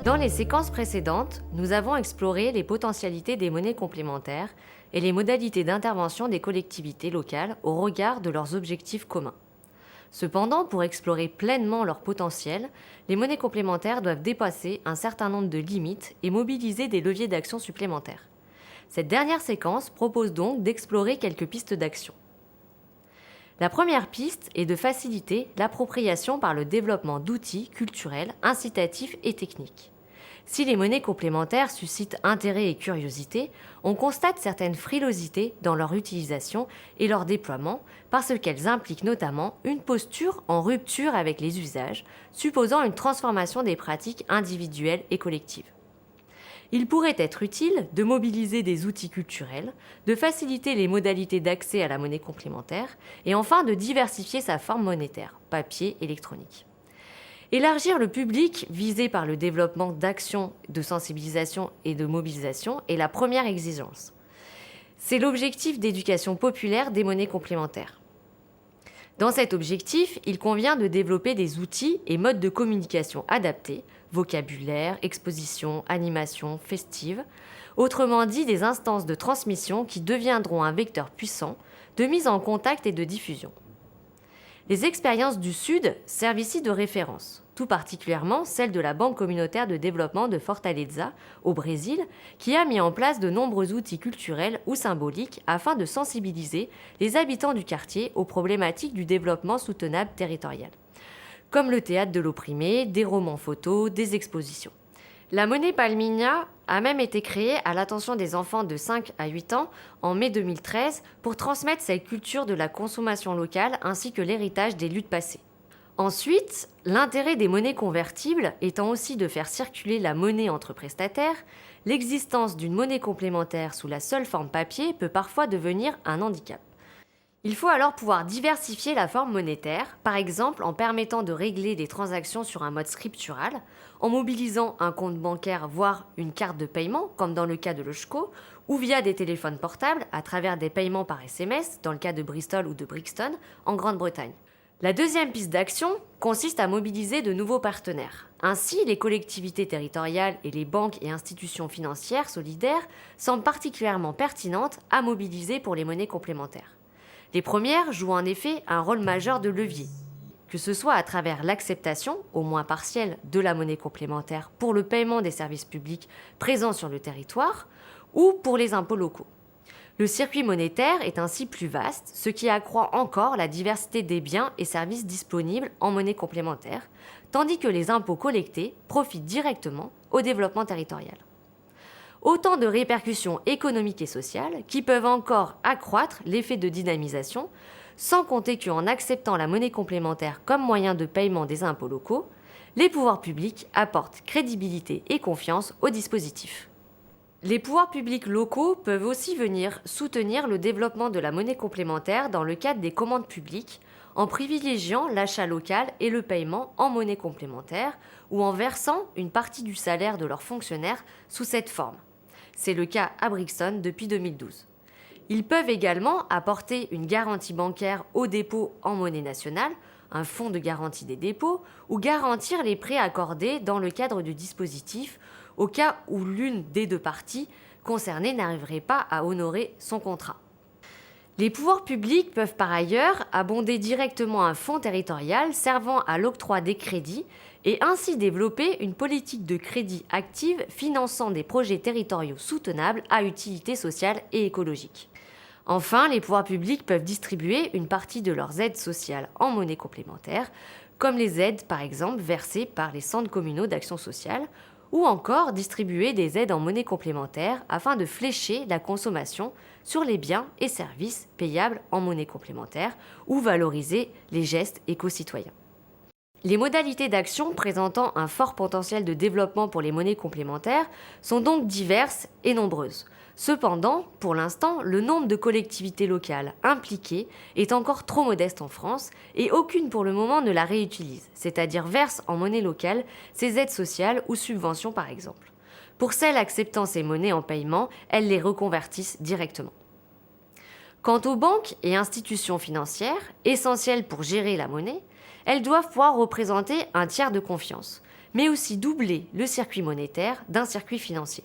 Dans les séquences précédentes, nous avons exploré les potentialités des monnaies complémentaires et les modalités d'intervention des collectivités locales au regard de leurs objectifs communs. Cependant, pour explorer pleinement leur potentiel, les monnaies complémentaires doivent dépasser un certain nombre de limites et mobiliser des leviers d'action supplémentaires. Cette dernière séquence propose donc d'explorer quelques pistes d'action. La première piste est de faciliter l'appropriation par le développement d'outils culturels, incitatifs et techniques. Si les monnaies complémentaires suscitent intérêt et curiosité, on constate certaines frilosités dans leur utilisation et leur déploiement parce qu'elles impliquent notamment une posture en rupture avec les usages, supposant une transformation des pratiques individuelles et collectives. Il pourrait être utile de mobiliser des outils culturels, de faciliter les modalités d'accès à la monnaie complémentaire et enfin de diversifier sa forme monétaire, papier, électronique. Élargir le public visé par le développement d'actions de sensibilisation et de mobilisation est la première exigence. C'est l'objectif d'éducation populaire des monnaies complémentaires. Dans cet objectif, il convient de développer des outils et modes de communication adaptés, vocabulaire, exposition, animation, festive, autrement dit des instances de transmission qui deviendront un vecteur puissant de mise en contact et de diffusion. Les expériences du Sud servent ici de référence, tout particulièrement celle de la Banque communautaire de développement de Fortaleza, au Brésil, qui a mis en place de nombreux outils culturels ou symboliques afin de sensibiliser les habitants du quartier aux problématiques du développement soutenable territorial, comme le théâtre de l'opprimé, des romans photos, des expositions. La monnaie Palmilla a même été créée à l'attention des enfants de 5 à 8 ans en mai 2013 pour transmettre cette culture de la consommation locale ainsi que l'héritage des luttes passées. Ensuite, l'intérêt des monnaies convertibles étant aussi de faire circuler la monnaie entre prestataires, l'existence d'une monnaie complémentaire sous la seule forme papier peut parfois devenir un handicap. Il faut alors pouvoir diversifier la forme monétaire, par exemple en permettant de régler des transactions sur un mode scriptural, en mobilisant un compte bancaire voire une carte de paiement, comme dans le cas de l'Oshko, ou via des téléphones portables à travers des paiements par SMS, dans le cas de Bristol ou de Brixton, en Grande-Bretagne. La deuxième piste d'action consiste à mobiliser de nouveaux partenaires. Ainsi, les collectivités territoriales et les banques et institutions financières solidaires semblent particulièrement pertinentes à mobiliser pour les monnaies complémentaires. Les premières jouent en effet un rôle majeur de levier, que ce soit à travers l'acceptation, au moins partielle, de la monnaie complémentaire pour le paiement des services publics présents sur le territoire ou pour les impôts locaux. Le circuit monétaire est ainsi plus vaste, ce qui accroît encore la diversité des biens et services disponibles en monnaie complémentaire, tandis que les impôts collectés profitent directement au développement territorial. Autant de répercussions économiques et sociales qui peuvent encore accroître l'effet de dynamisation, sans compter qu'en acceptant la monnaie complémentaire comme moyen de paiement des impôts locaux, les pouvoirs publics apportent crédibilité et confiance au dispositif. Les pouvoirs publics locaux peuvent aussi venir soutenir le développement de la monnaie complémentaire dans le cadre des commandes publiques, en privilégiant l'achat local et le paiement en monnaie complémentaire ou en versant une partie du salaire de leurs fonctionnaires sous cette forme. C'est le cas à Brixton depuis 2012. Ils peuvent également apporter une garantie bancaire aux dépôts en monnaie nationale, un fonds de garantie des dépôts, ou garantir les prêts accordés dans le cadre du dispositif au cas où l'une des deux parties concernées n'arriverait pas à honorer son contrat. Les pouvoirs publics peuvent par ailleurs abonder directement un fonds territorial servant à l'octroi des crédits et ainsi développer une politique de crédit active finançant des projets territoriaux soutenables à utilité sociale et écologique. Enfin, les pouvoirs publics peuvent distribuer une partie de leurs aides sociales en monnaie complémentaire, comme les aides par exemple versées par les centres communaux d'action sociale, ou encore distribuer des aides en monnaie complémentaire afin de flécher la consommation sur les biens et services payables en monnaie complémentaire ou valoriser les gestes éco-citoyens. Les modalités d'action présentant un fort potentiel de développement pour les monnaies complémentaires sont donc diverses et nombreuses. Cependant, pour l'instant, le nombre de collectivités locales impliquées est encore trop modeste en France et aucune pour le moment ne la réutilise, c'est-à-dire verse en monnaie locale ses aides sociales ou subventions par exemple. Pour celles acceptant ces monnaies en paiement, elles les reconvertissent directement. Quant aux banques et institutions financières, essentielles pour gérer la monnaie, elles doivent pouvoir représenter un tiers de confiance, mais aussi doubler le circuit monétaire d'un circuit financier.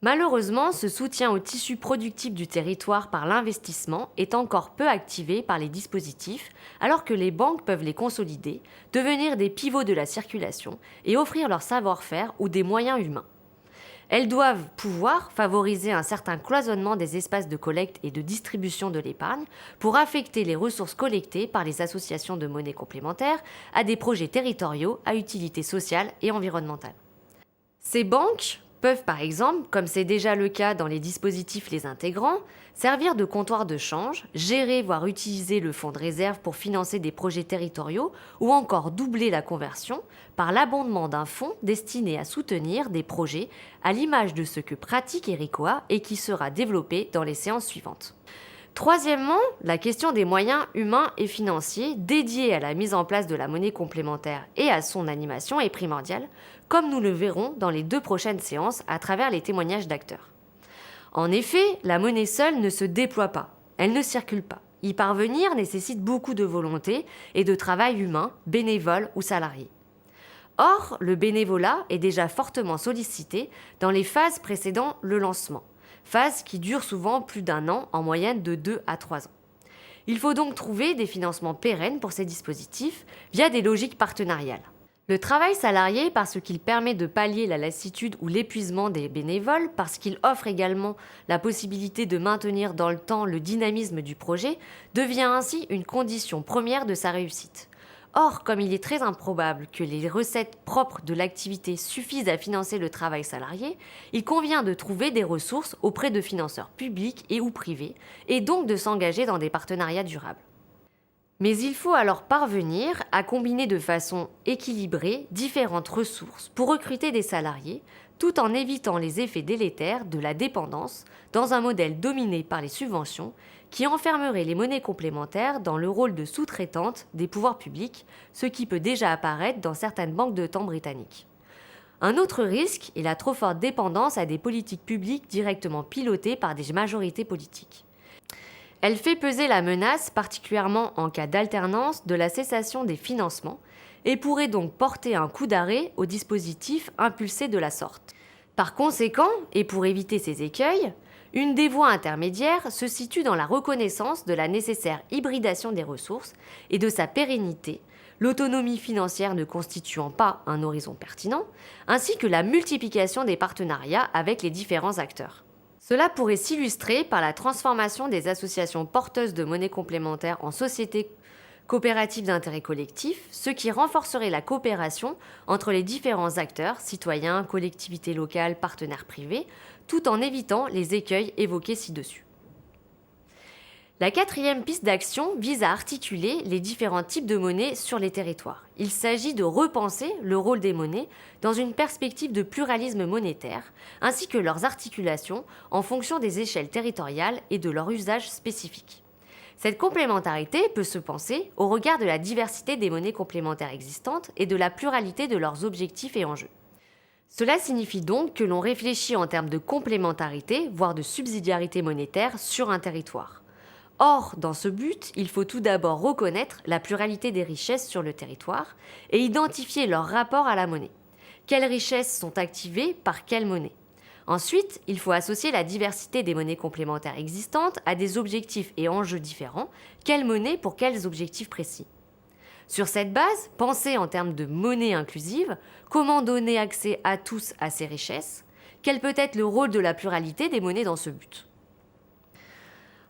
Malheureusement, ce soutien au tissu productif du territoire par l'investissement est encore peu activé par les dispositifs, alors que les banques peuvent les consolider, devenir des pivots de la circulation et offrir leur savoir-faire ou des moyens humains. Elles doivent pouvoir favoriser un certain cloisonnement des espaces de collecte et de distribution de l'épargne pour affecter les ressources collectées par les associations de monnaie complémentaire à des projets territoriaux à utilité sociale et environnementale. Ces banques peuvent par exemple, comme c'est déjà le cas dans les dispositifs les intégrants, servir de comptoir de change, gérer voire utiliser le fonds de réserve pour financer des projets territoriaux ou encore doubler la conversion par l'abondement d'un fonds destiné à soutenir des projets à l'image de ce que pratique Ericoa et qui sera développé dans les séances suivantes. Troisièmement, la question des moyens humains et financiers dédiés à la mise en place de la monnaie complémentaire et à son animation est primordiale, comme nous le verrons dans les 2 prochaines séances à travers les témoignages d'acteurs. En effet, la monnaie seule ne se déploie pas, elle ne circule pas. Y parvenir nécessite beaucoup de volonté et de travail humain, bénévole ou salarié. Or, le bénévolat est déjà fortement sollicité dans les phases précédant le lancement, phase qui dure souvent plus d'1 an, en moyenne de 2 à 3 ans. Il faut donc trouver des financements pérennes pour ces dispositifs via des logiques partenariales. Le travail salarié, parce qu'il permet de pallier la lassitude ou l'épuisement des bénévoles, parce qu'il offre également la possibilité de maintenir dans le temps le dynamisme du projet, devient ainsi une condition première de sa réussite. Or, comme il est très improbable que les recettes propres de l'activité suffisent à financer le travail salarié, il convient de trouver des ressources auprès de financeurs publics et ou privés, et donc de s'engager dans des partenariats durables. Mais il faut alors parvenir à combiner de façon équilibrée différentes ressources pour recruter des salariés, tout en évitant les effets délétères de la dépendance dans un modèle dominé par les subventions qui enfermerait les monnaies complémentaires dans le rôle de sous-traitante des pouvoirs publics, ce qui peut déjà apparaître dans certaines banques de temps britanniques. Un autre risque est la trop forte dépendance à des politiques publiques directement pilotées par des majorités politiques. Elle fait peser la menace, particulièrement en cas d'alternance, de la cessation des financements et pourrait donc porter un coup d'arrêt au dispositif impulsé de la sorte. Par conséquent, et pour éviter ces écueils, une des voies intermédiaires se situe dans la reconnaissance de la nécessaire hybridation des ressources et de sa pérennité, l'autonomie financière ne constituant pas un horizon pertinent, ainsi que la multiplication des partenariats avec les différents acteurs. Cela pourrait s'illustrer par la transformation des associations porteuses de monnaie complémentaire en sociétés coopératives d'intérêt collectif, ce qui renforcerait la coopération entre les différents acteurs, citoyens, collectivités locales, partenaires privés, tout en évitant les écueils évoqués ci-dessus. La 4e piste d'action vise à articuler les différents types de monnaies sur les territoires. Il s'agit de repenser le rôle des monnaies dans une perspective de pluralisme monétaire, ainsi que leurs articulations en fonction des échelles territoriales et de leur usage spécifique. Cette complémentarité peut se penser au regard de la diversité des monnaies complémentaires existantes et de la pluralité de leurs objectifs et enjeux. Cela signifie donc que l'on réfléchit en termes de complémentarité, voire de subsidiarité monétaire sur un territoire. Or, dans ce but, il faut tout d'abord reconnaître la pluralité des richesses sur le territoire et identifier leur rapport à la monnaie. Quelles richesses sont activées par quelle monnaie ? Ensuite, il faut associer la diversité des monnaies complémentaires existantes à des objectifs et enjeux différents. Quelle monnaie pour quels objectifs précis ? Sur cette base, penser en termes de monnaie inclusive, comment donner accès à tous à ces richesses ? Quel peut être le rôle de la pluralité des monnaies dans ce but ?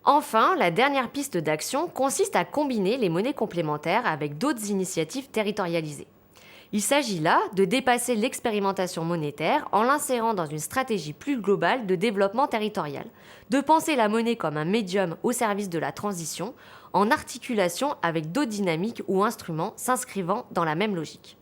Enfin, la dernière piste d'action consiste à combiner les monnaies complémentaires avec d'autres initiatives territorialisées. Il s'agit là de dépasser l'expérimentation monétaire en l'insérant dans une stratégie plus globale de développement territorial, de penser la monnaie comme un médium au service de la transition, en articulation avec d'autres dynamiques ou instruments s'inscrivant dans la même logique.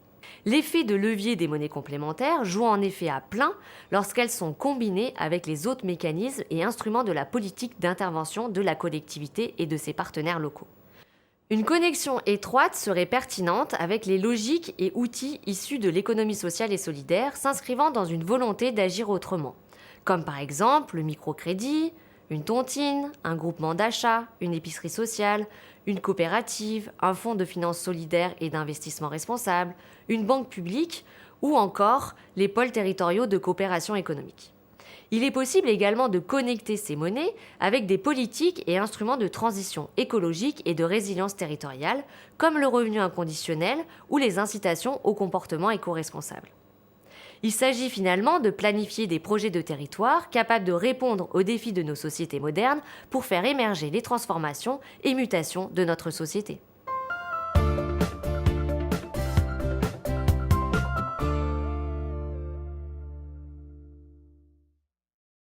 L'effet de levier des monnaies complémentaires joue en effet à plein lorsqu'elles sont combinées avec les autres mécanismes et instruments de la politique d'intervention de la collectivité et de ses partenaires locaux. Une connexion étroite serait pertinente avec les logiques et outils issus de l'économie sociale et solidaire s'inscrivant dans une volonté d'agir autrement, comme par exemple le microcrédit, une tontine, un groupement d'achat, une épicerie sociale, une coopérative, un fonds de finances solidaire et d'investissement responsable, une banque publique ou encore les pôles territoriaux de coopération économique. Il est possible également de connecter ces monnaies avec des politiques et instruments de transition écologique et de résilience territoriale, comme le revenu inconditionnel ou les incitations au comportement éco-responsable. Il s'agit finalement de planifier des projets de territoire capables de répondre aux défis de nos sociétés modernes pour faire émerger les transformations et mutations de notre société.